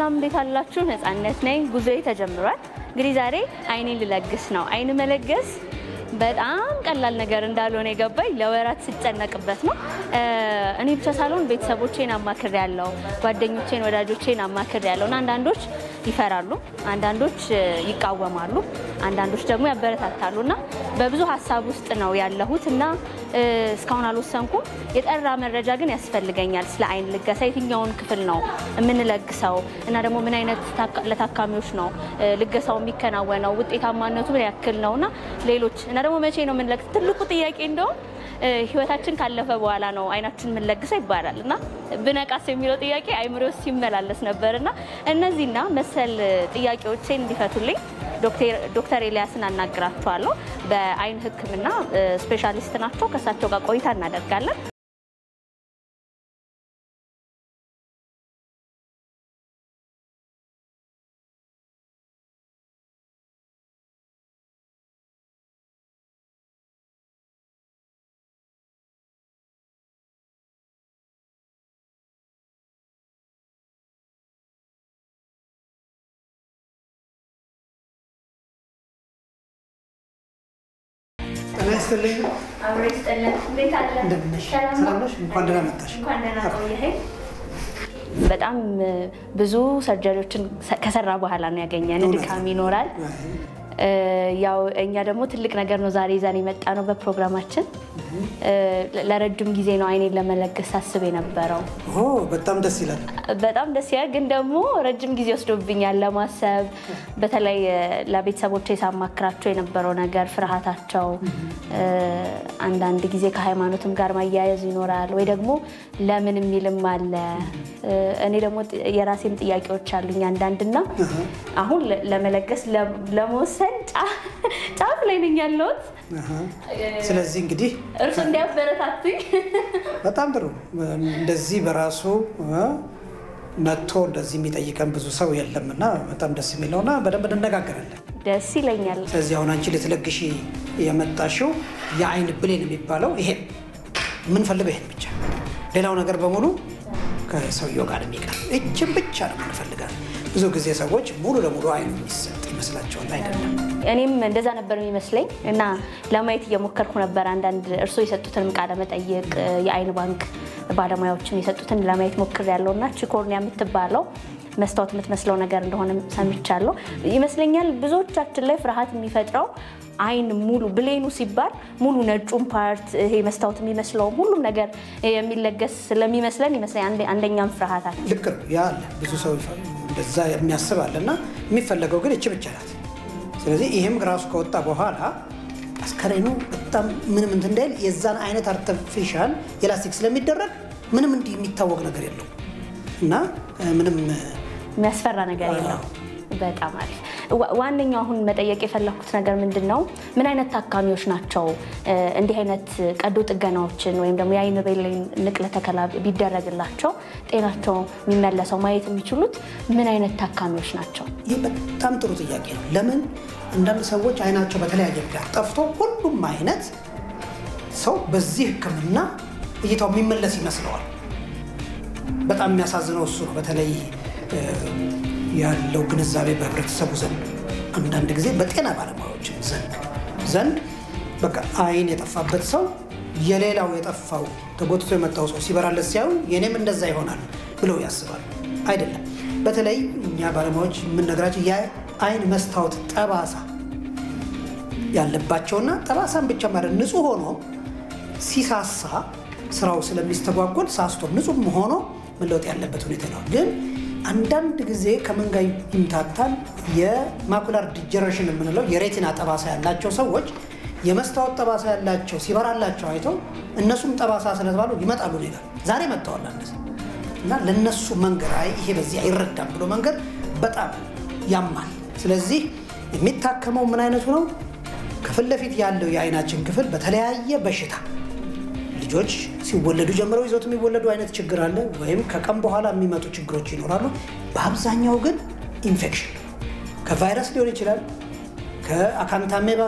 ሰላም እንዴት አላችሁ ነፃነት ነኝ ጉዞዬ ተጀምሯል እንግዲህ ዛሬ አይኔን ልለግስ ነው አይን መለገስ በጣም ቀላል ነገር እንዳልሆነ ይገባኝ ለወራት ሲጨነቅበት ነው እኔ ብቻ ሳልሆን ቤተሰቦቼን አማክሬያለሁ ጓደኞቼን ወዳጆቼን አማክሬያለሁና አንዳንዶች ይፈራሉ አንዳንዶች ይቃወማሉ አንዳንዶች ደግሞ ያበረታታሉና በብዙ ሐሳብ ውስጥ ነው ያለሁትና እስካሁን አልወሰንኩም የጠራ መረጃ ግን ያስፈልገኛል ስለ አይን ልገሳ የትኛውን ክፍል ነው የምንለግሰው እና ደግሞ ምን አይነት ለታካሚዎች ነው ልገሳው የሚከናወነው ውጤታማነቱ ምን ያክል ነውና ሌሎች እና ደግሞ መቼ ነው የምንለግሰው ትልቁ ጥያቄ እንደው ህይወታችን ካለፈ በኋላ ነው አይናችን የምንለግሰው ይባላልና ብነቃስ የሚለው ጥያቄ አይምሮስ ሲመላለስ ነበርና እነዚህና መሰል ጥያቄዎችን እንዲፈቱልኝ ዶክተር ኤልያስን አናግራቸዋለሁ በአይን ህክምና ስፔሻሊስት ናቸው ከሳቸው ጋር ቆይታ እናደርጋለን استلم አብሬ ተጠለለ እንዴት አለ ሰላም ነሽ እንኳን ደህና መጣሽ እንኳን ደህና ቆየኸኝ በጣም ብዙ ሰርጀሪዎችን ከሰራ በኋላ ነው ያገኘን ድካም ይኖራል ያው እኛ ደግሞ ትልቅ ነገር ነው ዛሬ ዛሬ መጣ ነው በፕሮግራማችን ለረጅም ጊዜ ነው አይኔን ለመለገስ አስቤ ነበርው በጣም ደስ ይላል ግን ደግሞ ረጅም ጊዜ ወስዶብኛል ለማሰብ በተለይ ለቤተሰቦቼ ሳማክራቸው የነበረው ነገር ፍርሃታቸው አንዳንድ ጊዜ ከሃይማኖትም ጋር ማያያዝ ይኖራል ወይ ደግሞ ለምን የሚልም አለ እኔ ደግሞ የራሴም ጥያቄዎች አሉኝ አንዳንድና አሁን ለመለገስ ለሞሰን ጫፍ ላይ ነኝ ያለሁት ስለዚህ እንግዲህ እርሱ እንዲያበረታቱኝ በጣም ጥሩ እንደዚህ በራሱ መጥቶ እንደዚህ የሚጠይቀን ብዙ ሰው የለምና በጣም ደስ የሚለውና በደንብ እንነጋገራለን ደስ ይለኛል ስለዚህ አሁን አንቺ ልትለግሺ የመጣሽው የአይን ብሌን የሚባለው ይሄ ምን ፈልገው ይሄን ብቻ ሌላው ነገር በሙሉ ከሰውየው ጋር የሚቀር እጅም ብቻ ነው የምንፈልገው ብዙ ጊዜ ሰዎች ሙሉ ለሙሉ አይኑ የሚሰጥ ይመስላቸዋል አይደለም እኔም እንደዛ ነበር የሚመስለኝ እና ለማየት እየሞከርኩ ነበር አንዳንድ እርሶ የሰጡትን ቃለ መጠይቅ የአይን ባንክ ባለሙያዎችን የሰጡትን ለማየት ሞክሬያለሁና ቺኮርኒያ የምትባለው መስታወት የምትመስለው ነገር እንደሆነ ሰምቻለሁ ይመስለኛል ብዙዎቻችን ላይ ፍርሃት የሚፈጥረው አይን ሙሉ ብሌኑ ሲባል ሙሉ ነጩን ፓርት ይሄ መስታወት የሚመስለው ሁሉም ነገር የሚለገስ ስለሚመስለን ይመስለኛል አንደኛም ፍርሃት አለ ልክ ነው ያለ ብዙ ሰው እንደዛ የሚያስባልና የሚፈልገው ግን እቺ ብቻ ናት ስለዚህ ይሄም ግራሱ ከወጣ በኋላ አስከሬኑ በጣም ምንም እንደል የዛን አይነት አርቲፊሻል ኤላስቲክ ስለሚደረግ ምንም እንዲህ የሚታወቅ ነገር የለው እና ምንም የሚያስፈራ ነገር የለው በጣም አሪፍ ዋንኛው አሁን መጠየቅ የፈለኩት ነገር ምንድነው ምን አይነት ታካሚዎች ናቸው እንዲህ አይነት ቀዶ ጥገናዎችን ወይም ደግሞ የአይን ብሌን ንቅለ ተከላ ቢደረግላቸው ጤናቸው የሚመለሰው ማየት የሚችሉት ምን አይነት ታካሚዎች ናቸው ይሄ በጣም ጥሩ ጥያቄ ነው ለምን አንዳንድ ሰዎች አይናቸው በተለያየ ምክንያት ጠፍቶ ሁሉም አይነት ሰው በዚህ ህክምና እይታው የሚመለስ ይመስለዋል በጣም የሚያሳዝነው እሱ ነው በተለይ ያለው ግንዛቤ በህብረተሰቡ ዘንድ አንዳንድ ጊዜ በጤና ባለሙያዎች ዘንድ በቃ አይን የጠፋበት ሰው የሌላው የጠፋው ተጎትቶ የመጣው ሰው ሲበራለት ሲያዩ የኔም እንደዛ ይሆናል ብለው ያስባሉ አይደለም በተለይ እኛ ባለሙያዎች የምንነግራቸው የአይን መስታወት ጠባሳ ያለባቸውና ጠባሳን ብቻ ማለት ንጹህ ሆኖ ሲሳሳ ስራው ስለሚስተጓጎል ሳስቶ ንጹህ ሆኖ መለወጥ ያለበት ሁኔታ ነው ግን አንዳንድ ጊዜ ከመንጋይ ይምታታል የማኩላር ዲጀነሬሽን የምንለው የሬቲና ጠባሳ ያላቸው ሰዎች የመስታወት ጠባሳ ያላቸው ሲበራላቸው አይተው እነሱም ጠባሳ ስለተባሉ ይመጣሉ ነገር ዛሬ መጣዋል አንደስ እና ለነሱ መንገር አይ ይሄ በዚህ አይረዳም ብሎ መንገር በጣም ያማል ስለዚህ የሚታከመው ምን አይነቱ ነው ከፊት ለፊት ያለው የአይናችን ክፍል በተለያየ በሽታ ልጆች ሲወለዱ ጀምረው ይዘውት የሚወለዱ አይነት ችግር አለ ወይም ከቀን በኋላ የሚመጡ ችግሮች ይኖራሉ በአብዛኛው ግን ኢንፌክሽን ከቫይረስ ሊሆን ይችላል ከአካንታሜባ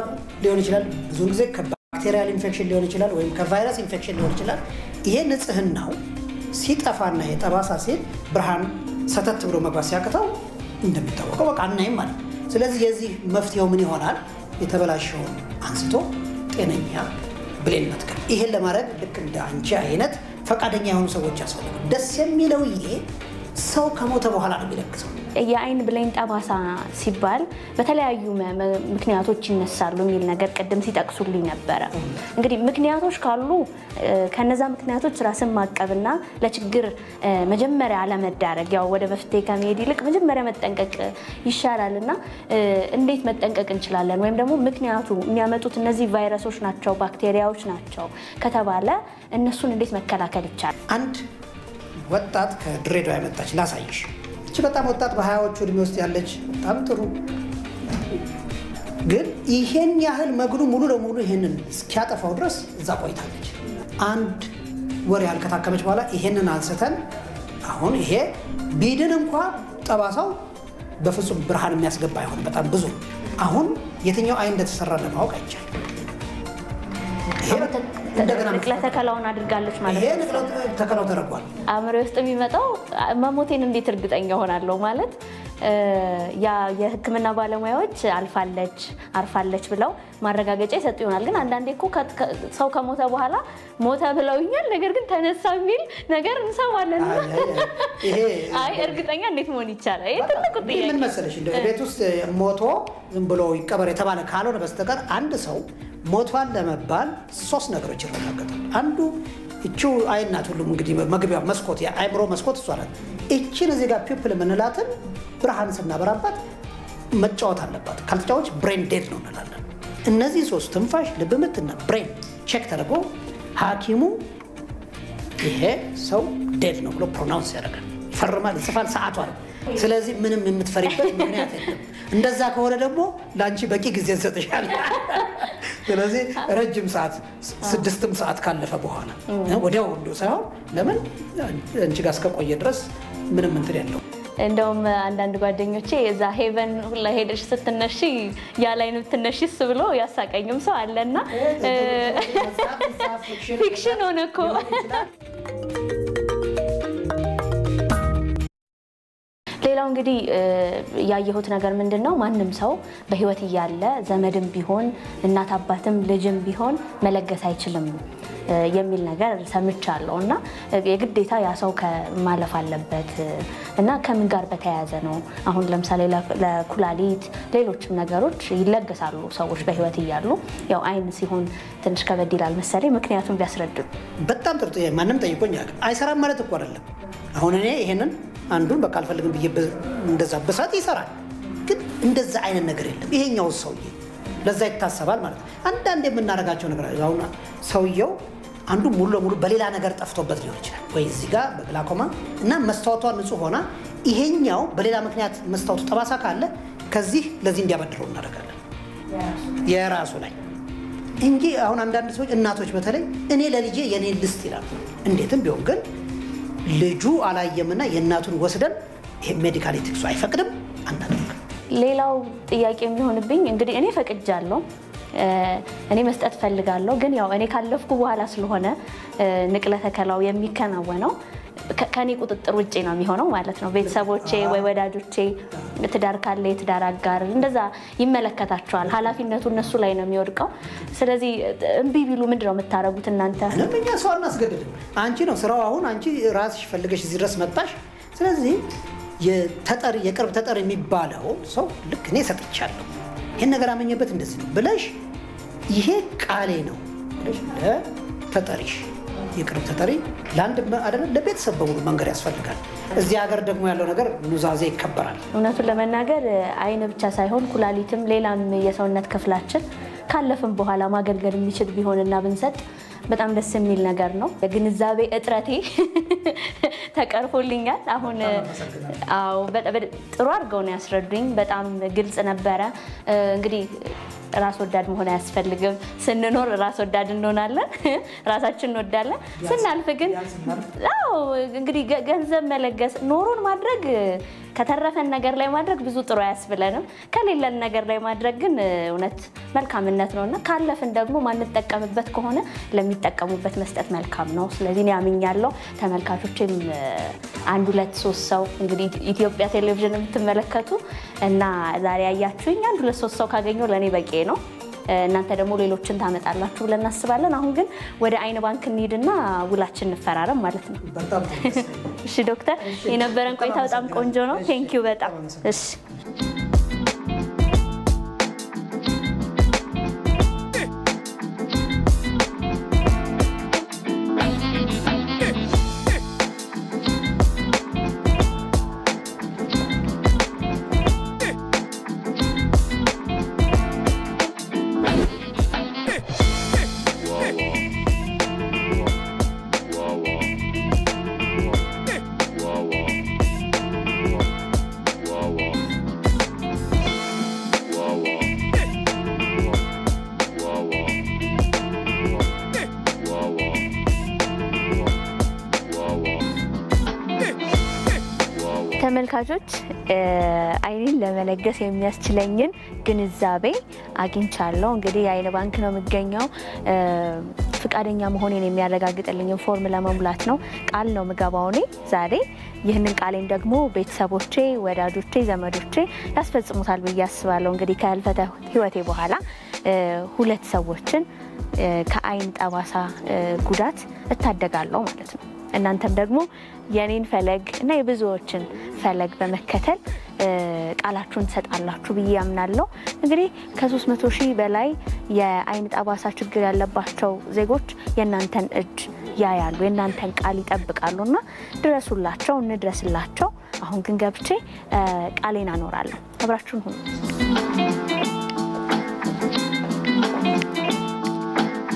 ሊሆን ይችላል ብዙ ጊዜ ከባክቴሪያል ኢንፌክሽን ሊሆን ይችላል ወይም ከቫይረስ ኢንፌክሽን ሊሆን ይችላል ይሄ ንጽህናው ሲጠፋና የጠባሳ ሲል ብርሃን ሰተት ብሎ መግባት ሲያቅተው እንደሚታወቀው በቃ አናይም ማለት። ስለዚህ የዚህ መፍትሄው ምን ይሆናል? የተበላሸውን አንስቶ ጤነኛ ብሌን መትከል። ይሄን ለማድረግ ልክ እንደ አንቺ አይነት ፈቃደኛ የሆኑ ሰዎች ያስፈልጋሉ። ደስ የሚለው ይሄ ሰው ከሞተ በኋላ ነው የሚለግሰው። የአይን ብሌን ጠባሳ ሲባል በተለያዩ ምክንያቶች ይነሳሉ የሚል ነገር ቅድም ሲጠቅሱልኝ ነበረ። እንግዲህ ምክንያቶች ካሉ ከነዛ ምክንያቶች ራስን ማቀብና ለችግር መጀመሪያ አለመዳረግ፣ ያው ወደ መፍትሄ ከመሄድ ይልቅ መጀመሪያ መጠንቀቅ ይሻላልና እንዴት መጠንቀቅ እንችላለን? ወይም ደግሞ ምክንያቱ የሚያመጡት እነዚህ ቫይረሶች ናቸው ባክቴሪያዎች ናቸው ከተባለ እነሱን እንዴት መከላከል ይቻላል? አንድ ወጣት ከድሬዳዋ የመጣች ላሳይሽ። እቺ በጣም ወጣት በ20ዎቹ እድሜ ውስጥ ያለች በጣም ጥሩ፣ ግን ይሄን ያህል መግሉ ሙሉ ለሙሉ ይሄንን እስኪያጠፋው ድረስ እዛ ቆይታለች። አንድ ወር ያህል ከታከመች በኋላ ይሄንን አንስተን አሁን ይሄ ቢድን እንኳን ጠባሳው በፍጹም ብርሃን የሚያስገባ አይሆንም፣ በጣም ብዙ። አሁን የትኛው አይን እንደተሰራ ለማወቅ አይቻልም። እንደገና ንቅለ ተከላውን አድርጋለች ማለት ነው። ይሄ ንቅለ ተከላው ተደርጓል። አእምሮ ውስጥ የሚመጣው መሞቴን እንዴት እርግጠኛ ሆናለሁ ማለት ያ የሕክምና ባለሙያዎች አርፋለች ብለው ማረጋገጫ ይሰጡ ይሆናል። ግን አንዳንዴ እኮ ሰው ከሞተ በኋላ ሞተ ብለውኛል ነገር ግን ተነሳ የሚል ነገር እንሰማለን። አይ እርግጠኛ እንዴት መሆን ይቻላል? ይሄ ትልቁ ጥያቄ ምን መሰለሽ፣ እንደ ቤት ውስጥ ሞቶ ዝም ብሎ ይቀበር የተባለ ካልሆነ በስተቀር አንድ ሰው ሞቷል ለመባል 3 ነገሮች ይረጋገጣሉ። አንዱ እቹ አይናት ሁሉም እንግዲህ መግቢያው መስኮት የአይምሮ መስኮት እሷ ናት። እቺን እዚህ ጋር ፒፕል የምንላትን ብርሃን ስናበራባት መጫወት አለባት። ካልተጫወች ብሬን ዴድ ነው እንላለን። እነዚህ 3 ትንፋሽ፣ ልብ ምትና ብሬን ቼክ ተደርጎ ሐኪሙ ይሄ ሰው ዴድ ነው ብሎ ፕሮናውንስ ያደርጋል፣ ይፈርማል፣ ይጽፋል፣ ሰዓቱ አለ። ስለዚህ ምንም የምትፈሪበት ምክንያት የለም። እንደዛ ከሆነ ደግሞ ለአንቺ በቂ ጊዜ እንሰጥሻለን። ስለዚህ ረጅም ሰዓት 6 ሰዓት ካለፈ በኋላ ወዲያው እንደው ሳይሆን ለምን አንቺ ጋር እስከቆየ ድረስ ምንም እንትን የለውም። እንደውም አንዳንድ ጓደኞቼ እዛ ሄቨን ሁላ ሄደሽ ስትነሺ ያላይን ብትነሺስ ብሎ ያሳቀኝም ሰው አለና ፊክሽን ሆነ እኮ። ሌላው እንግዲህ ያየሁት ነገር ምንድነው ማንም ሰው በህይወት እያለ ዘመድም ቢሆን እናት አባትም ልጅም ቢሆን መለገስ አይችልም የሚል ነገር ሰምቻለሁ እና የግዴታ ያ ሰው ከማለፍ አለበት እና ከምን ጋር በተያያዘ ነው? አሁን ለምሳሌ ለኩላሊት ሌሎችም ነገሮች ይለገሳሉ ሰዎች በህይወት እያሉ። ያው አይን ሲሆን ትንሽ ከበድ ይላል መሰለኝ፣ ምክንያቱም ቢያስረዱ። በጣም ጥሩ ጥያቄ። ማንም ጠይቆኝ አይሰራም ማለት እኮ አይደለም። አሁን እኔ ይሄንን አንዱን በቃ አልፈልግም ብዬ እንደዛ በሳት ይሰራል፣ ግን እንደዛ አይነት ነገር የለም። ይሄኛው ሰውዬ ለዛ ይታሰባል ማለት ነው። አንዳንድ የምናደርጋቸው ነገር አሁን ሰውየው አንዱ ሙሉ ለሙሉ በሌላ ነገር ጠፍቶበት ሊሆን ይችላል፣ ወይ እዚህ ጋር በግላኮማ እና መስታወቷ ንጹህ ሆና ይሄኛው በሌላ ምክንያት መስታወቱ ጠባሳ ካለ ከዚህ ለዚህ እንዲያበድረው እናደርጋለን የራሱ ላይ እንጂ። አሁን አንዳንድ ሰዎች እናቶች በተለይ እኔ ለልጄ የኔ ልስጥ ይላሉ። እንዴትም ቢሆን ግን ልጁ አላየምና የእናቱን ወስደን ይሄ ሜዲካል ኤቲክሱ አይፈቅድም አናደርግም። ሌላው ጥያቄ የሚሆንብኝ እንግዲህ እኔ ፈቅጃለሁ፣ እኔ መስጠት ፈልጋለሁ፣ ግን ያው እኔ ካለፍኩ በኋላ ስለሆነ ንቅለ ተከላው የሚከናወነው ከኔ ቁጥጥር ውጪ ነው የሚሆነው ማለት ነው። ቤተሰቦቼ ወይ ወዳጆቼ ትዳር ካለ የትዳር አጋር እንደዛ ይመለከታቸዋል። ኃላፊነቱ እነሱ ላይ ነው የሚወድቀው። ስለዚህ እምቢ ቢሉ ምንድነው የምታረጉት እናንተ? እኛ ሰው አናስገድድም። አንቺ ነው ስራው። አሁን አንቺ ራስሽ ፈልገሽ እዚህ ድረስ መጣሽ። ስለዚህ የቅርብ ተጠሪ የሚባለው ሰው ልክ እኔ ሰጥቻለሁ፣ ይሄን ነገር አመኘበት እንደዚህ ነው ብለሽ ይሄ ቃሌ ነው ብለሽ ለተጠሪሽ የቅርብ ተጠሪ ለአንድ አይደለም ለቤተሰብ በሙሉ መንገድ ያስፈልጋል። እዚህ ሀገር ደግሞ ያለው ነገር ኑዛዜ ይከበራል። እውነቱን ለመናገር አይን ብቻ ሳይሆን ኩላሊትም ሌላም የሰውነት ክፍላችን ካለፍን በኋላ ማገልገል የሚችል ቢሆንና ብንሰጥ በጣም ደስ የሚል ነገር ነው። የግንዛቤ እጥረቴ ተቀርፎልኛል። አሁን ጥሩ አድርገው ነው ያስረዱኝ። በጣም ግልጽ ነበረ። እንግዲህ ራስ ወዳድ መሆን ያስፈልግም ስንኖር ራስ ወዳድ እንሆናለን ራሳችን እንወዳለን ስናልፍ ግን አዎ እንግዲህ ገንዘብ መለገስ ኖሮን ማድረግ ከተረፈን ነገር ላይ ማድረግ ብዙ ጥሩ ያስብለንም ከሌለን ነገር ላይ ማድረግ ግን እውነት መልካምነት ነውና ካለፈን ደግሞ ማንጠቀምበት ከሆነ ለሚጠቀሙበት መስጠት መልካም ነው ስለዚህ እኔ አምኛለሁ ተመልካቾችም 1 2 3 ሰው እንግዲህ ኢትዮጵያ ቴሌቪዥን የምትመለከቱ እና ዛሬ ያያችሁኝ 1 2 3 ሰው ካገኘው ለኔ በቂ ነው እናንተ ደግሞ ሌሎችን ታመጣላችሁ ብለን እናስባለን አሁን ግን ወደ አይን ባንክ እንሂድና ውላችን እንፈራረም ማለት ነው እሺ ዶክተር የነበረን ቆይታ በጣም ቆንጆ ነው ቴንክ ዩ በጣም እሺ ተመልካቾች አይኔን ለመለገስ የሚያስችለኝን ግንዛቤ አግኝቻለሁ እንግዲህ አይን ባንክ ነው የምገኘው ፍቃደኛ መሆኔን የሚያረጋግጥልኝ ፎርም ለመሙላት ነው ቃል ነው ምገባው እኔ ዛሬ ይህንን ቃሌን ደግሞ ቤተሰቦቼ ወዳጆቼ ዘመዶቼ ያስፈጽሙታል ብዬ አስባለሁ እንግዲህ ከልፈተ ህይወቴ በኋላ ሁለት ሰዎችን ከአይን ጠባሳ ጉዳት እታደጋለሁ ማለት ነው እናንተም ደግሞ የኔን ፈለግ እና የብዙዎችን ፈለግ በመከተል ቃላችሁን ተሰጣላችሁ ብዬ አምናለሁ እንግዲህ ከ300,000 በላይ የአይን ጠባሳ ችግር ያለባቸው ዜጎች የናንተን እጅ ያያሉ የናንተን ቃል ይጠብቃሉና ድረሱላቸው እንድረስላቸው አሁን ግን ገብቼ ቃሌን አኖራለሁ አብራችሁን ሁኑ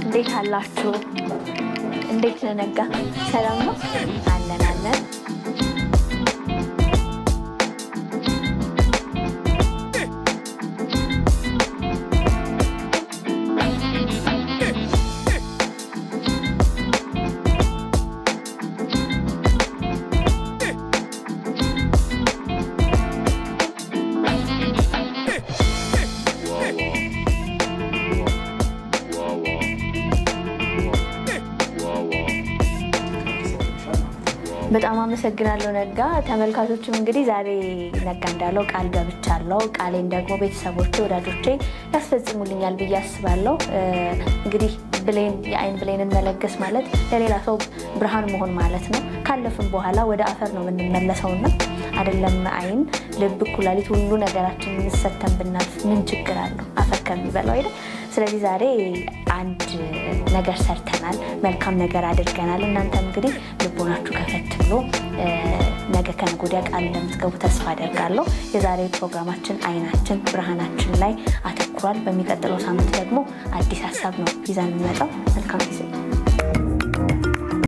እንዴት አላችሁ እንዴት ነጋ ሰላም ነው አለን በጣም አመሰግናለሁ ነጋ ተመልካቾችም እንግዲህ ዛሬ ነጋ እንዳለው ቃል ገብቻለሁ ቃሌን ደግሞ ቤተሰቦቼ ወዳጆቼ ያስፈጽሙልኛል ብዬ አስባለሁ እንግዲህ ብሌን የአይን ብሌንን መለገስ ማለት ለሌላ ሰው ብርሃን መሆን ማለት ነው ካለፈን በኋላ ወደ አፈር ነው የምንመለሰውና አይደለም አይን ልብ ኩላሊት ሁሉ ነገራችን እንሰተን ብናልፍ ምን ችግር አለው አፈር ከሚበላው አይደል ስለዚህ ዛሬ አንድ ነገር ሰርተናል መልካም ነገር አድርገናል እናንተም እንግዲህ ልቦናችሁ ከፈት ብሎ ነገ ከነገወዲያ ቃል ለምትገቡ ተስፋ አደርጋለሁ የዛሬ ፕሮግራማችን አይናችን ብርሃናችን ላይ አተኩሯል በሚቀጥለው ሳምንት ደግሞ አዲስ ሐሳብ ነው ይዘን እንመጣው መልካም ጊዜ